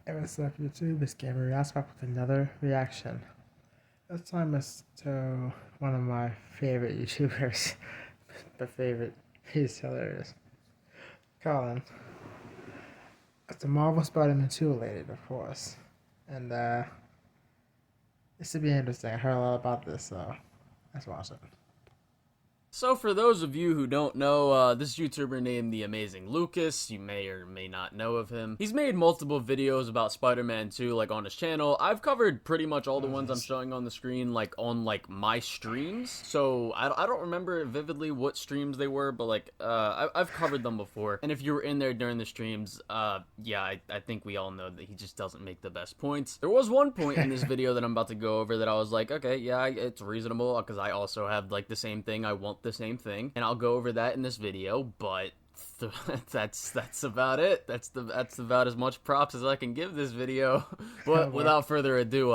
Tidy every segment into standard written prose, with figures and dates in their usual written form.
Hey, what's up, YouTube? It's Gamer Reacts back with another reaction. This time it's to one of my favorite YouTubers. The favorite. He's hilarious. Colin. It's the Marvel Spider-Man 2 related, of course. And, this should be interesting. I heard a lot about this, so let's watch it. So for those of you who don't know, this YouTuber named The Amazing Lucas, you may or may not know of him. He's made multiple videos about Spider-Man 2, like, on his channel. I've covered pretty much all the ones I'm showing on the screen, like, on, like, my streams. So I don't remember vividly what streams they were, but, like, I've covered them before. And if you were in there during the streams, yeah, I think we all know that he just doesn't make the best points. There was one point in this video that I'm about to go over that I was like, okay, yeah, it's reasonable, because I also have, like, the same thing. I want the same thing, and I'll go over that in this video, but that's about it. That's about as much props as I can give this video. But without further ado,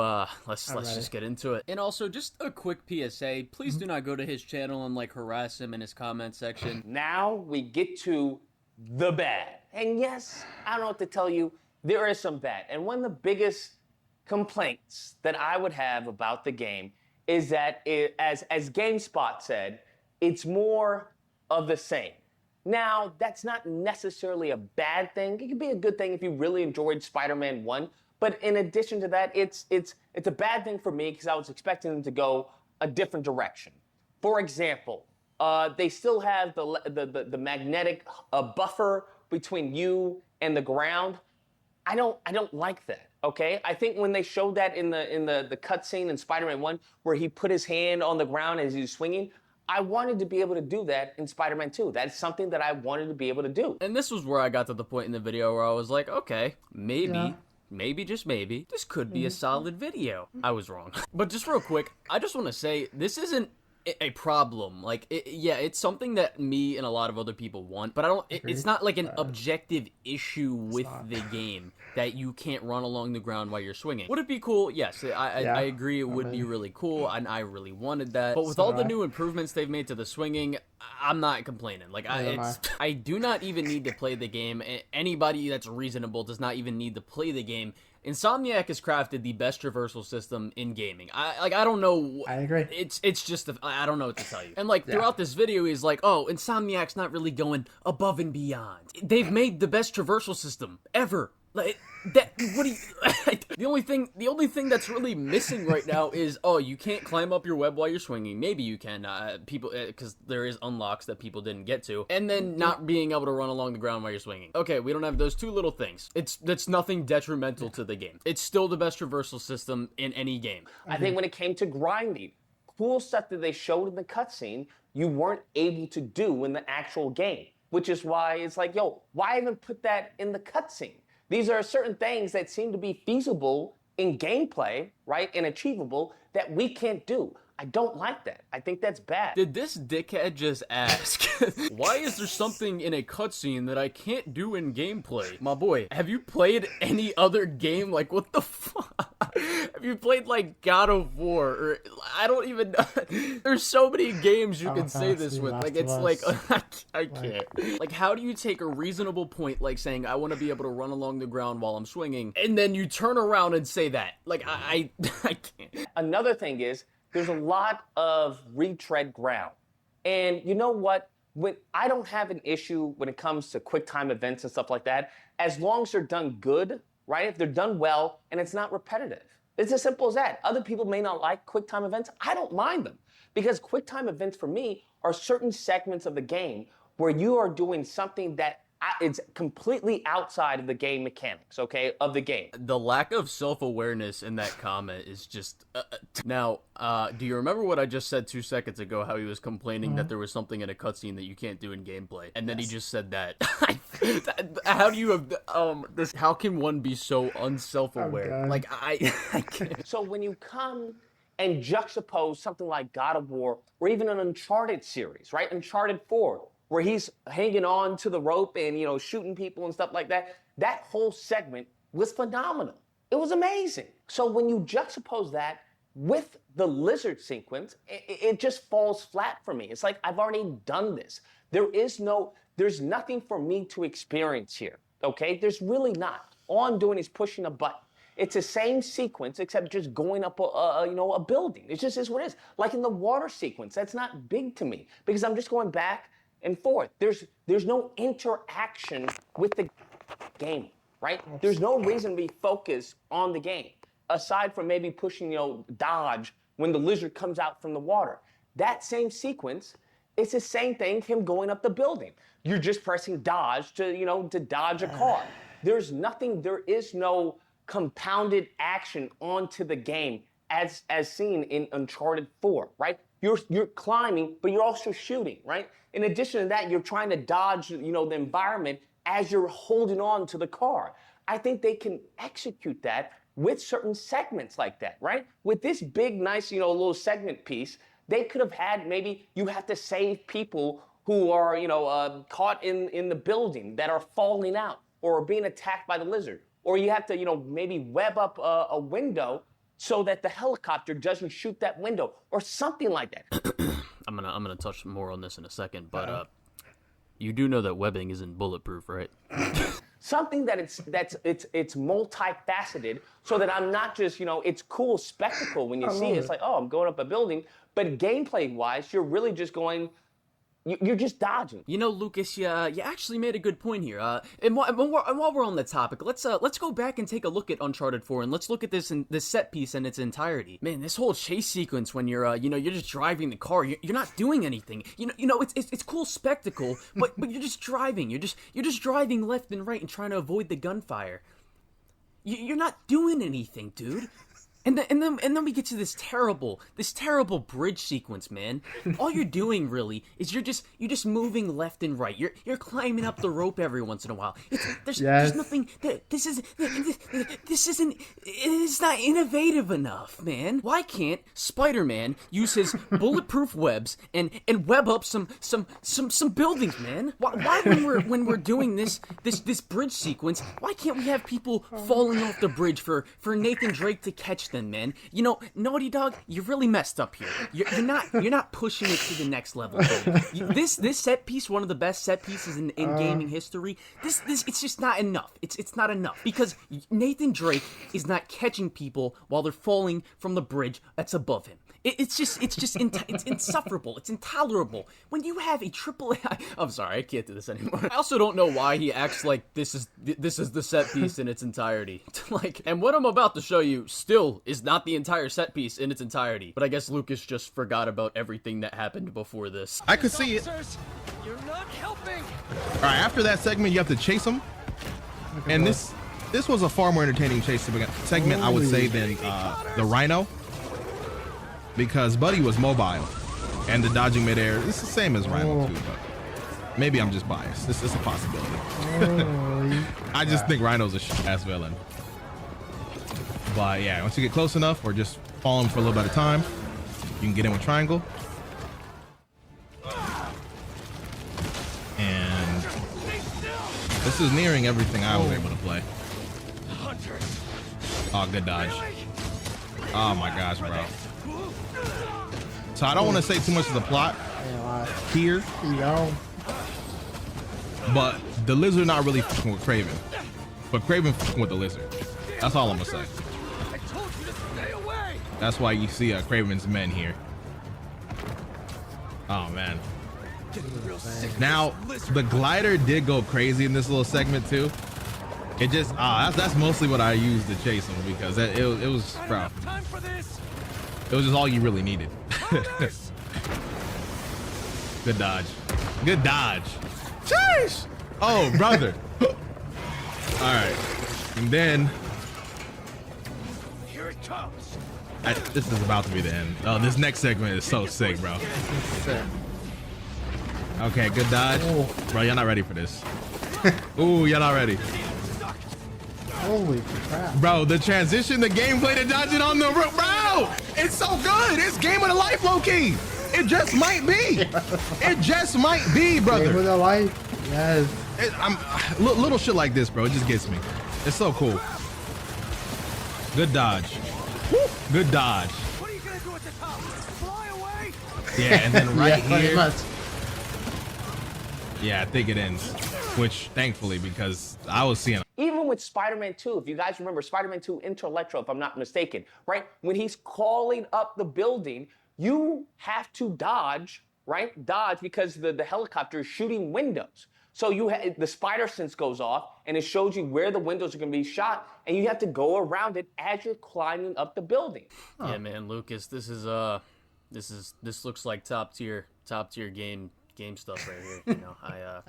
let's just get into it. And also, just a quick PSA, please do not go to his channel and like harass him in his comment section. Now we get to the bad. And yes, I don't know what to tell you, there is some bad. And one of the biggest complaints that I would have about the game is that as GameSpot said, it's more of the same. Now, that's not necessarily a bad thing. It could be a good thing if you really enjoyed Spider-Man 1. But in addition to that, it's a bad thing for me because I was expecting them to go a different direction. For example, they still have the magnetic buffer between you and the ground. I don't like that. Okay, I think when they showed that in the cutscene in Spider-Man 1, where he put his hand on the ground as he was swinging, I wanted to be able to do that in Spider-Man 2. That's something that I wanted to be able to do. And this was where I got to the point in the video where I was like, okay, maybe, just maybe, this could be a solid video. I was wrong. But just real quick, I just want to say, this isn't a problem. Like, yeah, it's something that me and a lot of other people want, but I don't, it's not like an objective issue with the game that you can't run along the ground while you're swinging. Would it be cool? Yes, I agree it would be really cool, and I really wanted that. But with all the new improvements they've made to the swinging, I'm not complaining. Like, I do not even need to play the game. Anybody that's reasonable does not even need to play the game. Insomniac has crafted the best traversal system in gaming. I don't know. I agree. It's just I don't know what to tell you. And like throughout this video, he's like, oh, Insomniac's not really going above and beyond. They've made the best traversal system ever. Like that. What do you? the only thing that's really missing right now is, oh, you can't climb up your web while you're swinging. Maybe you can, people, because there is unlocks that people didn't get to, and then not being able to run along the ground while you're swinging. Okay, we don't have those two little things. That's nothing detrimental to the game. It's still the best traversal system in any game. I think when it came to grinding, cool stuff that they showed in the cutscene, you weren't able to do in the actual game, which is why it's like, yo, why even put that in the cutscene? These are certain things that seem to be feasible in gameplay, right, and achievable that we can't do. I don't like that. I think that's bad. Did this dickhead just ask, why is there something in a cutscene that I can't do in gameplay? My boy, have you played any other game? Like, what the fuck? Have you played, like, God of War? Or, I don't even know. There's so many games you can say this with. Like, it's like, I can't. Like, how do you take a reasonable point, like saying, I want to be able to run along the ground while I'm swinging, and then you turn around and say that? Like, I can't. Another thing is, there's a lot of retread ground. And you know what? I don't have an issue when it comes to quick time events and stuff like that, as long as they're done good, right? If they're done well and it's not repetitive. It's as simple as that. Other people may not like quick time events. I don't mind them, because quick time events for me are certain segments of the game where you are doing something that it's completely outside of the game mechanics, okay, of the game. The lack of self-awareness in that comment is just... Now, do you remember what I just said 2 seconds ago, how he was complaining that there was something in a cutscene that you can't do in gameplay? And then he just said that. How do you have... how can one be so unself-aware? Like, I can't. So when you come and juxtapose something like God of War, or even an Uncharted series, right? Uncharted 4, where he's hanging on to the rope and, you know, shooting people and stuff like that. That whole segment was phenomenal. It was amazing. So when you juxtapose that with the lizard sequence, it just falls flat for me. It's like, I've already done this. There's nothing for me to experience here, okay? There's really not. All I'm doing is pushing a button. It's the same sequence, except just going up a building. It just is what it is. Like in the water sequence, that's not big to me because I'm just going back and forth. There's no interaction with the game, right? There's no reason to be focused on the game aside from maybe pushing, dodge when the lizard comes out from the water. That same sequence, it's the same thing, him going up the building. You're just pressing dodge to dodge a car. There is no compounded action onto the game as seen in Uncharted 4, right? You're climbing, but you're also shooting, right? In addition to that, you're trying to dodge, the environment as you're holding on to the car. I think they can execute that with certain segments like that, right? With this big, nice, little segment piece, they could have had maybe you have to save people who are, caught in the building that are falling out or being attacked by the lizard. Or you have to, maybe web up a window so that the helicopter doesn't shoot that window or something like that. I'm gonna touch more on this in a second, but you do know that webbing isn't bulletproof, right? Something that it's multifaceted, so that I'm not just, it's cool spectacle when you see it. It's like, oh, I'm going up a building, but gameplay wise, you're really just going. You're just dodging. Lucas, you actually made a good point here. And while we're on the topic, let's go back and take a look at Uncharted 4, and let's look at this set piece in its entirety. Man, this whole chase sequence when you're you're just driving the car, you're not doing anything. It's cool spectacle, but you're just driving. You're just driving left and right and trying to avoid the gunfire. You're not doing anything, dude. And then we get to this terrible bridge sequence, man. All you're doing really is you're just moving left and right. You're climbing up the rope every once in a while. There's nothing. It's not innovative enough, man. Why can't Spider-Man use his bulletproof webs and web up some buildings, man? Why when we're doing this bridge sequence, why can't we have people falling off the bridge for Nathan Drake to catch them, man? Naughty Dog, you really messed up here. You're not pushing it to the next level. This set piece, one of the best set pieces in gaming history. This it's just not enough. It's not enough because Nathan Drake is not catching people while they're falling from the bridge that's above him. It's insufferable. It's intolerable. When you have a triple A, I'm sorry, I can't do this anymore. I also don't know why he acts like this is the set piece in its entirety. And what I'm about to show you still is not the entire set piece in its entirety. But I guess Lucas just forgot about everything that happened before this. I could see it. You're not helping. All right, after that segment, you have to chase him, and this was a far more entertaining chase segment, I would say, than the Rhino. Because Buddy was mobile, and the dodging midair, it's the same as Rhino too, but maybe I'm just biased. This is a possibility. I just think Rhino's a ass villain. But yeah, once you get close enough, or just follow him for a little bit of time, you can get in with triangle. And this is nearing everything I was able to play. Oh, good dodge. Oh my gosh, bro. So I don't want to say too much of the plot here, but the lizard not really fucking with Kraven, but Kraven fucking with the lizard. That's all I'm gonna say. That's why you see Kraven's men here. Oh man. Now the glider did go crazy in this little segment too. It just that's mostly what I used to chase him because it was, bro. It was just all you really needed. Good dodge. Good dodge. Jeez! Oh, brother. All right. And then Here it comes. this is about to be the end. Oh, this next segment is so sick, bro. Okay, good dodge. Bro, you're not ready for this. Ooh, you're not ready. Holy crap. Bro, the transition, the gameplay, the dodging on the rope, bro! It's so good! It's game of the life, low-key! It just might be! It just might be, brother! Game of the life, yes. Little shit like this, bro, it just gets me. It's so cool. Good dodge. Good dodge. What are you gonna do at the top? Fly away? Yeah, and then right pretty here. much. Yeah, I think it ends. Which, thankfully, because I was seeing. Even with Spider-Man 2, if you guys remember, Spider-Man 2 Intellectual, if I'm not mistaken, right? When he's crawling up the building, you have to dodge, right? Dodge because the helicopter is shooting windows. So the spider sense goes off, and it shows you where the windows are going to be shot, and you have to go around it as you're climbing up the building. Yeah, man, Lucas, this looks like top tier game stuff right here. You know,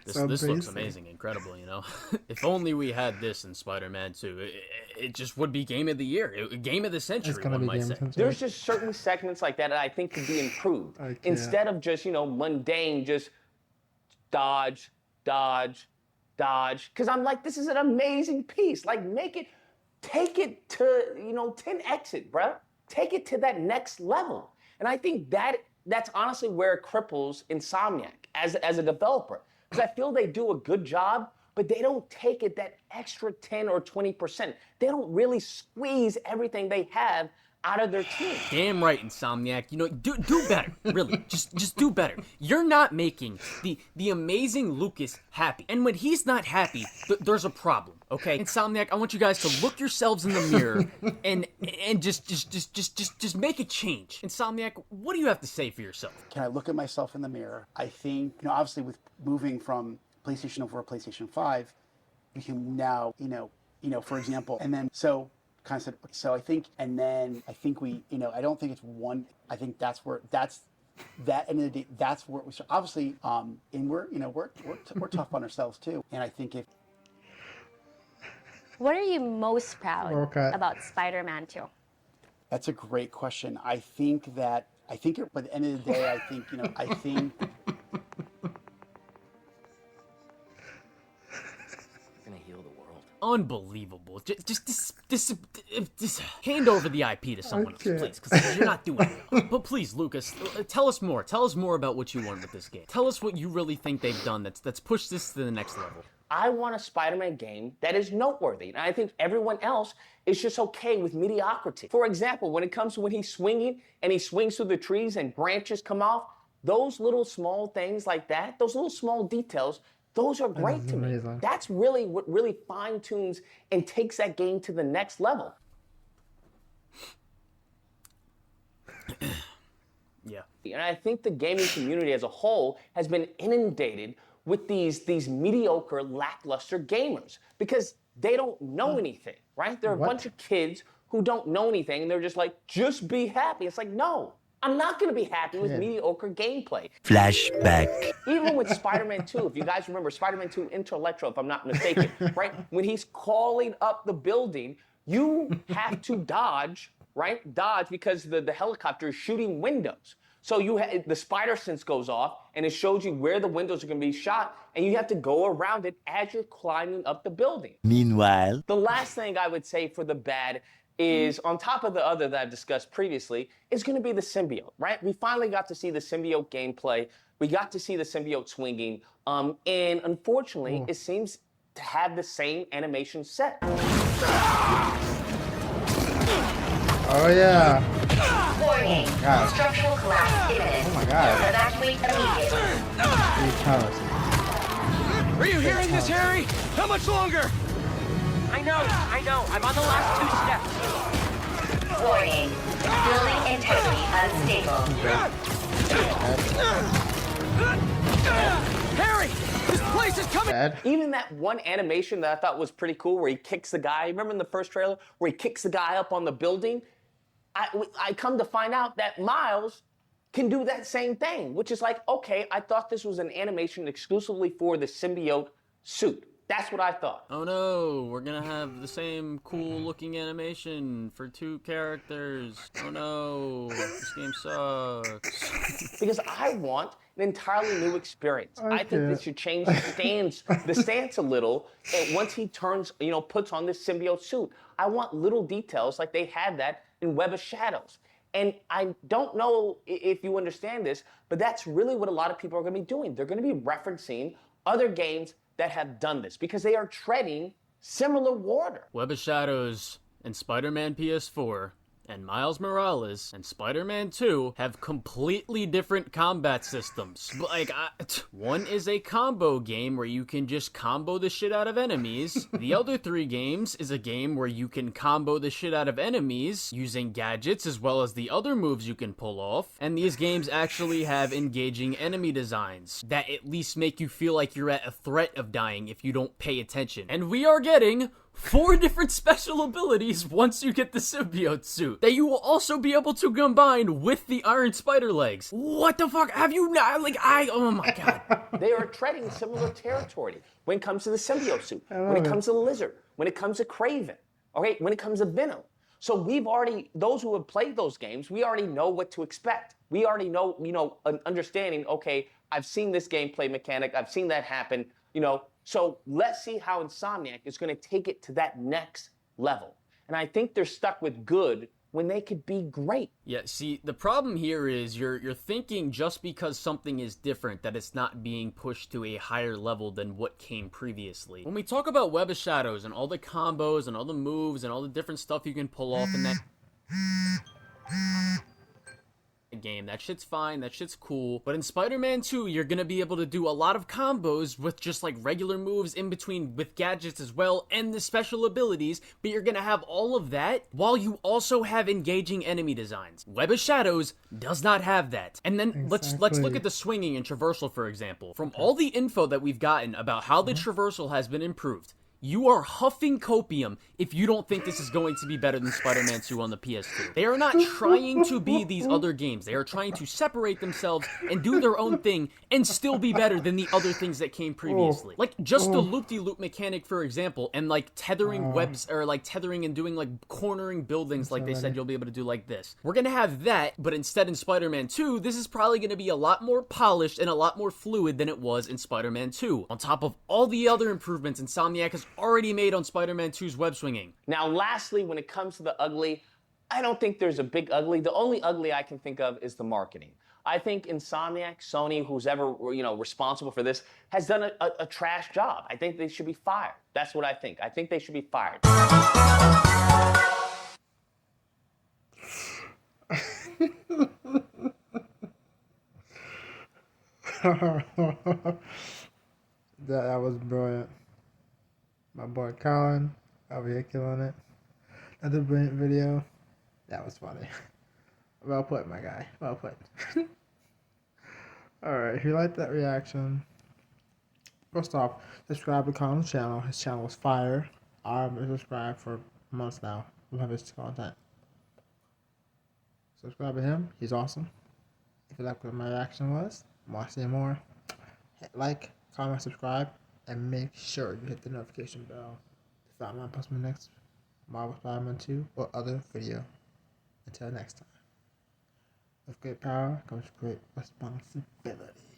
this looks amazing, incredible. You know, if only we had this in Spider-Man 2, it just would be game of the year, game of the century. It's gonna be game of the century. There's just certain segments like that I think could be improved. Instead of just, mundane, just dodge, dodge, dodge. Because I'm like, this is an amazing piece. Like, take it to, 10x it, bruh. Take it to that next level. And I think that's honestly where it cripples Insomniac as a developer. Because I feel they do a good job, but they don't take it that extra 10 or 20%. They don't really squeeze everything they have out of their team. Damn right, Insomniac. You know, do better. Really, just do better. You're not making the amazing Lucas happy, and when he's not happy, there's a problem. Okay, Insomniac, I want you guys to look yourselves in the mirror and just make a change. Insomniac, what do you have to say for yourself? Can I look at myself in the mirror? I think, obviously with moving from PlayStation 4 to PlayStation 5, you can now, for example, and then so I think, and then I think we, I don't think it's one. I think that's that end of the day, that's where we start. Obviously, and we're tough on ourselves too. And I think if. What are you most proud about Spider-Man 2? That's a great question. I think by the end of the day, I think. Unbelievable. Just hand over the IP to someone else, please, because you're not doing it. But please, Lucas, tell us more. Tell us more about what you want with this game. Tell us what you really think they've done that's pushed this to the next level. I want a Spider-Man game that is noteworthy, and I think everyone else is just okay with mediocrity. For example, when it comes to when he's swinging and he swings through the trees and branches come off, those little small things like that, those little small details, those are great to me. That's really what really fine-tunes and takes that game to the next level. Yeah. And I think the gaming community as a whole has been inundated with these mediocre, lackluster gamers because they don't know anything, right? They're a bunch of kids who don't know anything, and they're just like, just be happy. It's like, no. I'm not going to be happy with mediocre gameplay. Flashback. Even with Spider-Man 2, if you guys remember, Spider-Man 2 Intellectual, if I'm not mistaken, right? When he's crawling up the building, you have to dodge, right? Dodge because the helicopter is shooting windows. So the spider sense goes off, and it shows you where the windows are going to be shot, and you have to go around it as you're climbing up the building. Meanwhile, the last thing I would say for the bad is, on top of the other that I've discussed previously, is going to be the symbiote, right? We finally got to see the symbiote gameplay. We got to see the symbiote swinging. And unfortunately, it seems to have the same animation set. Oh, yeah. Warning. Structural collapse imminent. Oh, my God. Evacuate immediately. Are you hearing this, Harry? How much longer? I know. I'm on the last 2 steps. Warning. Building integrity unstable. Harry! This place is coming! Even that one animation that I thought was pretty cool where he kicks the guy, remember in the first trailer where he kicks the guy up on the building? I come to find out that Miles can do that same thing, which is like, okay, I thought this was an animation exclusively for the symbiote suit. That's what I thought. Oh no, we're gonna have the same cool looking animation for 2 characters. Oh no, this game sucks. Because I want an entirely new experience. I think they should change the stance a little. And once he turns, puts on this symbiote suit, I want little details like they had that in Web of Shadows. And I don't know if you understand this, but that's really what a lot of people are going to be doing. They're going to be referencing other games that have done this because they are treading similar water. Web of Shadows and Spider-Man PS4 and Miles Morales and Spider-Man 2 have completely different combat systems. Like, one is a combo game where you can just combo the shit out of enemies. The other 3 games is a game where you can combo the shit out of enemies using gadgets as well as the other moves you can pull off. And these games actually have engaging enemy designs that at least make you feel like you're at a threat of dying if you don't pay attention. And we are getting 4 different special abilities once you get the symbiote suit that you will also be able to combine with the Iron Spider legs. What the fuck? Have you not, oh my god. They are treading similar territory when it comes to the symbiote suit, when it comes to Lizard, when it comes to Kraven, okay, when it comes to Venom. So we've already, those who have played those games, we already know what to expect. We already know, an understanding, okay, I've seen this gameplay mechanic, I've seen that happen, So let's see how Insomniac is going to take it to that next level. And I think they're stuck with good when they could be great. Yeah, see, the problem here is you're thinking just because something is different that it's not being pushed to a higher level than what came previously. When we talk about Web of Shadows and all the combos and all the moves and all the different stuff you can pull off in that game, that shit's fine, that shit's cool, but in Spider-Man 2 you're gonna be able to do a lot of combos with just like regular moves in between with gadgets as well and the special abilities, but you're gonna have all of that while you also have engaging enemy designs. Web of Shadows does not have that. And then let's look at the swinging and traversal, for example. From all the info that we've gotten about how the traversal has been improved, you are huffing copium if you don't think this is going to be better than Spider-Man 2 on the PS2. They are not trying to be these other games. They are trying to separate themselves and do their own thing and still be better than the other things that came previously. Like, just the loop-de-loop mechanic, for example, and like tethering webs, or like tethering and doing like cornering buildings like they said you'll be able to do like this. We're gonna have that, but instead in Spider-Man 2, this is probably gonna be a lot more polished and a lot more fluid than it was in Spider-Man 2. On top of all the other improvements Insomniac has already made on Spider-Man 2's web swinging. Now, lastly, when it comes to the ugly, I don't think there's a big ugly. The only ugly I can think of is the marketing. I think Insomniac, Sony, who's ever responsible for this, has done a trash job. I think they should be fired. That's what I think. I think they should be fired. That was brilliant. My boy Colin over here killing it. Another brilliant video. That was funny. Well put, my guy. Well put. Alright, if you like that reaction, first off, subscribe to Colin's channel. His channel is fire. I've been subscribed for months now. Love his content. Subscribe to him. He's awesome. If you like what my reaction was, want to see more, hit like, comment, subscribe, and make sure you hit the notification bell to find when I post my next Marvel Spider-Man 2 or other video. Until next time. With great power comes great responsibility.